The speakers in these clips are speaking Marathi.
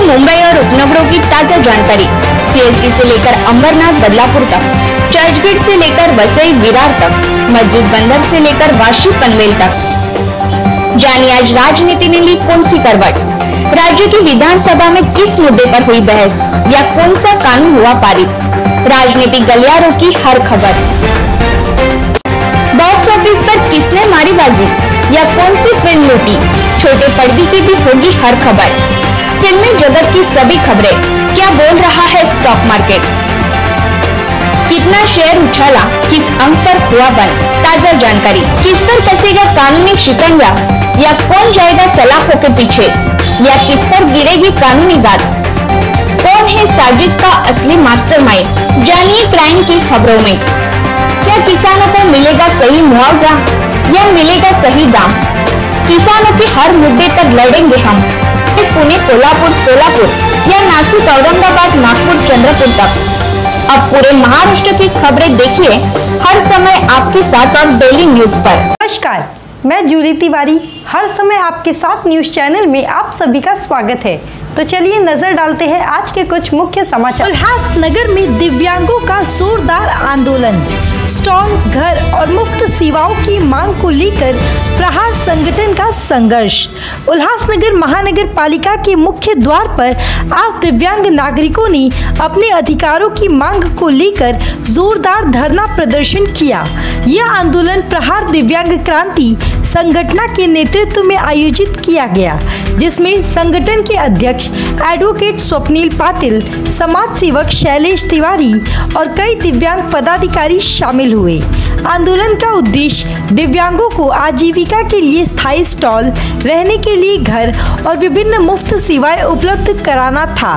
मुंबई और उपनगरों की ताजा जानकारी। सीएसटी से लेकर अंबरनाथ बदलापुर तक, चर्चगेट से लेकर वसई विरार तक, मस्जिद बंदर से लेकर वाशी पनवेल तक। जानिए आज राजनीति ने ली कौन सी करवट, राज्य की विधानसभा में किस मुद्दे पर हुई बहस या कौन सा कानून हुआ पारित। राजनीतिक गलियारों की हर खबर। बॉक्स ऑफिस पर किसने मारी बाजी या कौन सी फिल्म लूटी, छोटे पर्दे की भी होगी हर खबर। फिल्मी जगत की सभी खबरें, क्या बोल रहा है स्टॉक मार्केट, कितना शेयर उछाला, किस अंक पर हुआ बंद, ताजा जानकारी। किस पर कसेगा कानूनी शिकंजा या कौन जाएगा सलाखों के पीछे, या किस पर गिरेगी कानूनी गाज। कौन है साजिश का असली मास्टरमाइंड, जानिए क्राइम की खबरों में। क्या किसानों को मिलेगा सही मुआवजा या मिलेगा सही दाम, किसानों के हर मुद्दे पर लड़ेंगे हम। पुणे, कोल्हापुर, सोलापुर या नासिक, औरंगाबाद, नागपुर, चंद्रपुर तक। अब पूरे महाराष्ट्र की खबरें देखिए हर समय आपके साथ और डेली न्यूज पर। नमस्कार, मैं जूली तिवारी हर समय आपके साथ न्यूज चैनल में आप सभी का स्वागत है। तो चलिए नजर डालते हैं आज के कुछ मुख्य समाचार। उल्लासनगर में दिव्यांगों का जोरदार आंदोलन, स्टॉल, घर और मुफ्त सेवाओं की मांग को लेकर प्रहार संगठन का संघर्ष। उल्लासनगर महानगर पालिका के मुख्य द्वार पर आज दिव्यांग नागरिकों ने अपने अधिकारों की मांग को लेकर जोरदार धरना प्रदर्शन किया। यह आंदोलन प्रहार दिव्यांग क्रांति संगठन के नेतृत्व में आयोजित किया गया, जिसमें संगठन के अध्यक्ष एडवोकेट स्वप्निल पाटिल, समाज सेवक शैलेश तिवारी और कई दिव्यांग पदाधिकारी शामिल हुए। आंदोलन का उद्देश्य दिव्यांगों को आजीविका के लिए स्थायी स्टॉल, रहने के लिए घर और विभिन्न मुफ्त सेवाएं उपलब्ध कराना था।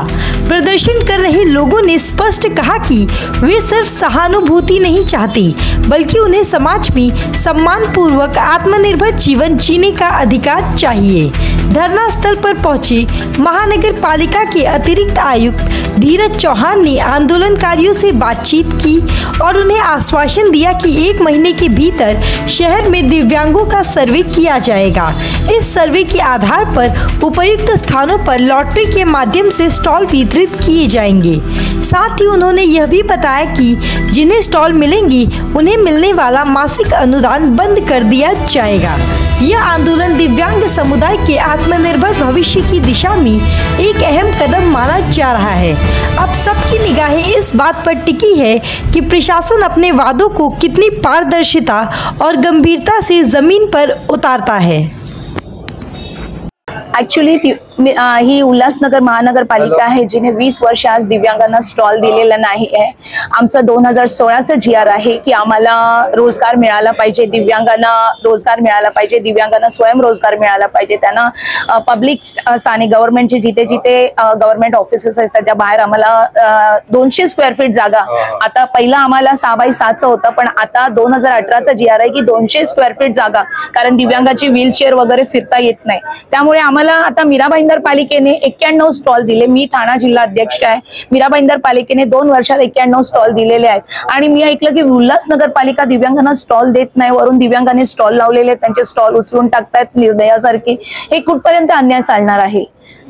प्रदर्शन कर रहे लोगों ने स्पष्ट कहा कि वे सिर्फ सहानुभूति नहीं चाहते, बल्कि उन्हें समाज में सम्मान पूर्वक आत्मनिर्भर जीवन जीने का अधिकार चाहिए। धरना स्थल पर पहुंचे महानगर पालिका के अतिरिक्त आयुक्त धीरज चौहान ने आंदोलनकारियों से बातचीत की और उन्हें आश्वासन दिया कि 1 महीने के भीतर शहर में दिव्यांगों का सर्वे किया जाएगा। इस सर्वे के आधार पर उपयुक्त स्थानों पर लॉटरी के माध्यम से स्टॉल वितरित किए जाएंगे। साथ ही उन्होंने यह भी बताया कि जिन्हें स्टॉल मिलेंगी उन्हें मिलने वाला मासिक अनुदान बंद कर दिया जाएगा। यह आंदोलन दिव्यांग समुदाय के आत्मनिर्भर भविष्य की दिशा में एक अहम कदम माना जा रहा है। अब सबकी निगाहें इस बात पर टिकी है कि प्रशासन अपने वादों को कितनी पारदर्शिता और गंभीरता से जमीन पर उतारता है। ॲक्च्युली ही उल्हासनगर महानगरपालिका आहे जिने 20 वर्ष आज दिव्यांगांना स्टॉल दिलेला नाही आहे। आमचं 2016चं GR आहे की आम्हाला रोजगार मिळाला पाहिजे, दिव्यांगांना रोजगार मिळाला पाहिजे, दिव्यांगांना स्वयंरोजगार मिळाला पाहिजे। त्यांना पब्लिक स्थानिक गव्हर्नमेंटचे जिथे जिथे गव्हर्नमेंट ऑफिसेस असतात त्या बाहेर आम्हाला 200 स्क्वेअर फीट जागा, आता पहिला आम्हाला 6x6चं होतं, पण आता 2018चा GR आहे की 200 स्क्वेअर फीट जागा, कारण दिव्यांगाची व्हीलचेअर वगैरे फिरता येत नाही। त्यामुळे आम्हाला आता मीरा भाईंदर पालिकेने 91 स्टॉल दिले। मी ठाणा जिल्हा अध्यक्ष आहे। मीरा भाईंदर पालिकेने 2 वर्षात 91 स्टॉल दिलेले आहेत आणि मी ऐकलं की उल्हासनगर पालिका दिव्यांगांना स्टॉल देत नाही, वरून दिव्यांगांनी स्टॉल लावलेले, त्यांचे स्टॉल उचलून टाकतात निर्दयासारखी। हे कुठपर्यंत अन्याय चालणार आहे?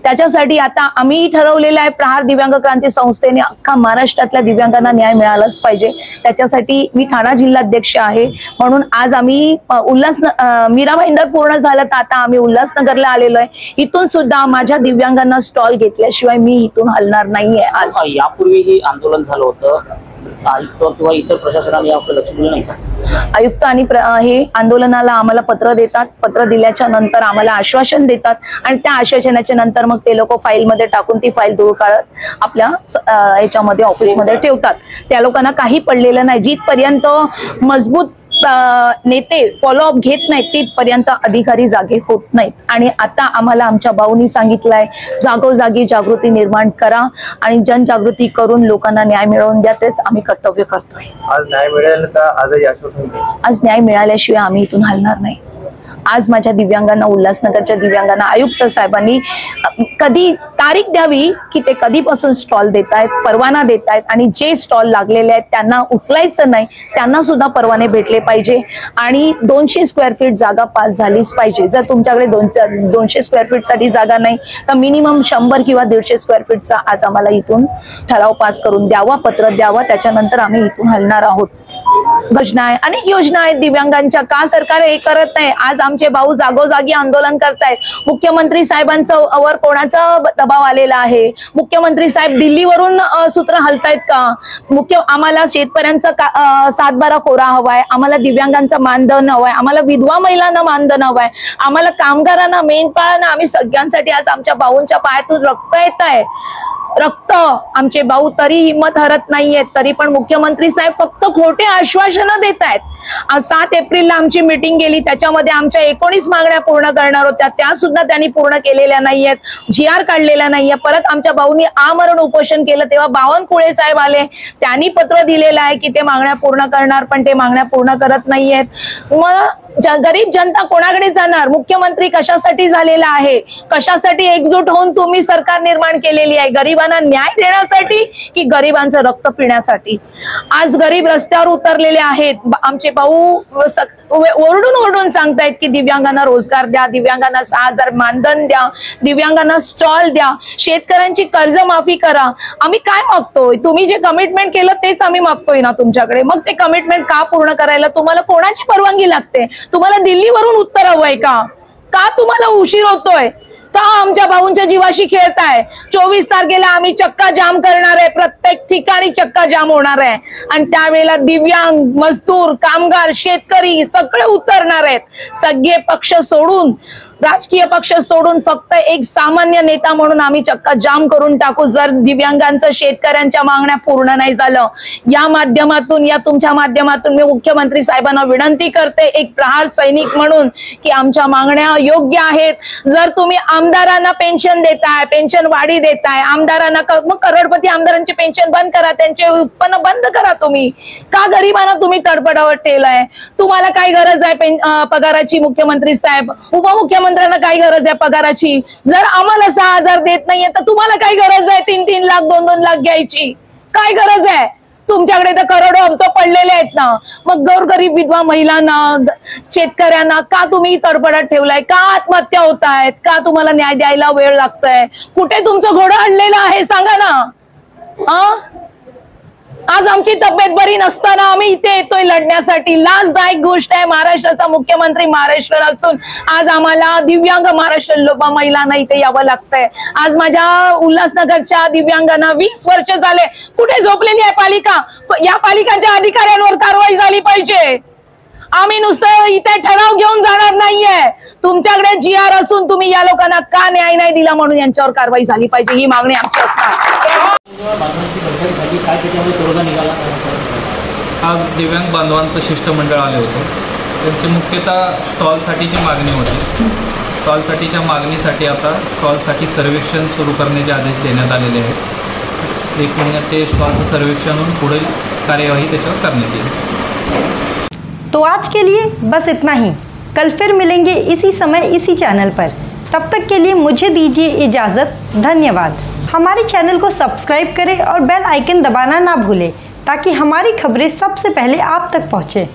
त्याच्यासाठी आता आम्ही ठरवलेलं आहे, प्रहार दिव्यांग क्रांती संस्थेने अख्खा महाराष्ट्रातल्या दिव्यांगांना न्याय मिळालाच पाहिजे। त्याच्यासाठी मी ठाणा जिल्हाध्यक्ष आहे, म्हणून आज आम्ही मीरा भाईंदर पूर्ण झालं तर आता आम्ही उल्हासनगरला आलेलो आहे। इथून सुद्धा माझ्या दिव्यांगांना स्टॉल घेतल्याशिवाय मी इथून हलणार नाहीये। आज यापूर्वी ही आंदोलन झालं होतं, आयुक्त किंवा इतर प्रशासनाने याकडे लक्ष दिलं नाही का? आयुक्त आणि हे आंदोलनाला आम्हाला पत्र देतात, पत्र दिल्याच्या नंतर आम्हाला आश्वासन देतात आणि त्या आश्वासनाच्या नंतर मग ते लोक फाईल मध्ये टाकून ती फाईल दूर काढत आपल्या याच्यामध्ये ऑफिस मध्ये ठेवतात। त्या लोकांना काही पडलेलं नाही। जिथपर्यंत मजबूत नेते फॉलोअप घेत नाहीत तिथपर्यंत अधिकारी जागे होत नाहीत। आणि आता आम्हाला आमच्या भाऊनी सांगितलंय, जागोजागी जागृती निर्माण करा आणि जनजागृती करून लोकांना न्याय मिळवून द्या, तेच आम्ही कर्तव्य करतोय। आज न्याय मिळेल का? आज न्याय मिळाल्याशिवाय आम्ही इथून हलणार नाही। आज माझ्या दिव्यांगांना, उल्हासनगरच्या दिव्यांगांना आयुक्त साहेबांनी कधी तारीख द्यावी की ते कधीपासून स्टॉल देत आहेत, परवाना देत आहेत, आणि जे स्टॉल लागलेले आहेत त्यांना उचलायचं नाही, त्यांना सुद्धा परवाने भेटले पाहिजे. आणि 200 स्क्वेअर फीट जागा पास झालीच पाहिजे. जर तुमच्याकडे 200 स्क्वेअर फीट साठी जागा नाही तर मिनिमम 100 किंवा 150 स्क्वेअर फीटचा आज आम्हाला इथून ठराव पास करून द्यावा, पत्र द्यावा, त्याच्यानंतर आम्ही इथून हलणार आहोत. योजना आहे, अनेक योजना आहेत दिव्यांगांच्या. का सरकार हे करत नाही? आज आमचे भाऊ जागोजागी आंदोलन करतायत. मुख्यमंत्री साहेबांचं वर कोणाचा दबाव आलेला आहे? मुख्यमंत्री साहेब दिल्लीवरून सूत्र हलतायत का? आम्हाला शेतकऱ्यांचा 7/12 कोरा हवाय, आम्हाला दिव्यांगांचं मानधन हवंय, आम्हाला विधवा महिलांना मानधन हवंय, आम्हाला कामगारांना, मेंढपाळांना, आम्ही सगळ्यांसाठी आज आमच्या भाऊंच्या पायातून रक्त येत आहे. रक्त आमचे भाऊ तरी हिंमत हरत नाहीयेत. तरी पण मुख्यमंत्री साहेब फक्त खोटे आश्वासनं देत आहेत. 7 एप्रिलला आमची मीटिंग गेली, त्याच्यामध्ये आमच्या 19 मागण्या पूर्ण करणार होत्या, त्या सुद्धा त्यांनी पूर्ण केलेल्या नाहीयेत. GR काढलेला नाहीये. परत आमच्या भाऊंनी आमरण उपोषण केलं तेव्हा बावनकुळे साहेब आले, त्यांनी पत्र दिलेलं आहे की ते मागण्या पूर्ण करणार, पण ते मागण्या पूर्ण करत नाहीयेत. मग गरीब जनता कोणाकडे जाणार? मुख्यमंत्री कशासाठी झालेला आहे? कशासाठी एकजूट होऊन तुम्ही सरकार निर्माण केलेली आहे? गरीबांना न्याय देण्यासाठी की गरीबांचं रक्त पिण्यासाठी? आज गरीब रस्त्यावर उतरलेले आहेत. आमचे भाऊ ओरडून ओरडून सांगतायत की दिव्यांगांना रोजगार द्या, दिव्यांगांना 6,000 मानधन द्या, दिव्यांगांना स्टॉल द्या, शेतकऱ्यांची कर्जमाफी करा. आम्ही काय मागतोय? तुम्ही जे कमिटमेंट केलं तेच आम्ही मागतोय ना तुमच्याकडे. मग ते कमिटमेंट का पूर्ण करायला तुम्हाला कोणाची परवानगी लागते? तुम्हाला दिल्लीवरून उत्तर हवंय का? का तुम्हाला उशीर होतोय? का आमच्या भाऊंच्या जीवाशी खेळताय? 24 तारखेला आम्ही चक्का जाम करणार आहे, प्रत्येक ठिकाणी चक्का जाम होणार आहे, आणि त्यावेळेला दिव्यांग, मजदूर, कामगार, शेतकरी सगळे उतरणार आहेत. सगळे पक्ष सोडून, राजकीय पक्ष सोडून फक्त एक सामान्य नेता म्हणून आम्ही चक्का जाम करून टाकू जर दिव्यांगांचं, शेतकऱ्यांच्या मागण्या पूर्ण नाही झालं. या माध्यमातून, या तुमच्या माध्यमातून मी मुख्यमंत्री साहेबांना विनंती करते, एक प्रहार सैनिक म्हणून, की आमच्या मागण्या योग्य आहेत. जर तुम्ही आमदारांना पेन्शन देताय, पेन्शन वाढी देताय, आमदारांना मग करोडपती आमदारांची पेन्शन बंद करा, त्यांचे उत्पन्न बंद करा. तुम्ही का गरिबांना तुम्ही तडपडावत ठेवलाय? तुम्हाला काय गरज आहे पगाराची मुख्यमंत्री साहेब? उपमुख्यमंत्री काय गरज आहे पगाराची? जर आम्हाला 6,000 देत नाहीये तर तुम्हाला काय गरज आहे 3-3 लाख 2-2 लाख घ्यायची? काय गरज आहे? तुमच्याकडे तर करोडो हप्ते पडलेले आहेत ना. मग गोरगरीब विधवा महिलांना, शेतकऱ्यांना का तुम्ही तडपडत ठेवलाय? का आत्महत्या होत आहेत? का तुम्हाला न्याय द्यायला वेळ लागतोय? कुठे तुमचं घोडं अडलेलं आहे सांगा ना. आज आमची तब्येत बरी नसताना आम्ही इथे येतोय लढण्यासाठी. लाजदायक गोष्ट आहे. महाराष्ट्राचा मुख्यमंत्री महाराष्ट्र असून आज आम्हाला दिव्यांग महाराष्ट्र महिलांना इथे यावं लागतंय. आज माझ्या उल्हासनगरच्या दिव्यांगांना 20 वर्ष झाले. कुठे झोपलेली आहे पालिका? या पालिकांच्या अधिकाऱ्यांवर कारवाई झाली पाहिजे. आम्ही नुसतं इथे ठराव घेऊन जाणार नाहीये. तुमच्याकडे GR असून तुम्ही या लोकांना का न्याय नाही दिला म्हणून यांच्यावर कारवाई झाली पाहिजे, ही मागणी आमची असणार. आज दिव्यांग बांधवांचं शिष्टमंडळ आले होते. त्यांची मुख्यतः स्टॉलसाठीची मागणी होती. स्टॉलसाठीच्या मागणीसाठी आता स्टॉलसाठी सर्वेक्षण सुरू करण्याचे आदेश देण्यात आलेले आहेत. 1 महिन्यात ते स्टॉलचं सर्वेक्षण होऊन पुढील कार्यवाही त्याच्यावर करण्यात येईल. तो आज के लिए बस इतना ही. कल फिर मिलेंगे इसी समय इसी चैनल पर. तब तक के लिए मुझे दीजिए इजाज़त. धन्यवाद. हमारे चैनल को सब्सक्राइब करें और बेल आइकन दबाना ना भूलें ताकि हमारी खबरें सबसे पहले आप तक पहुँचें.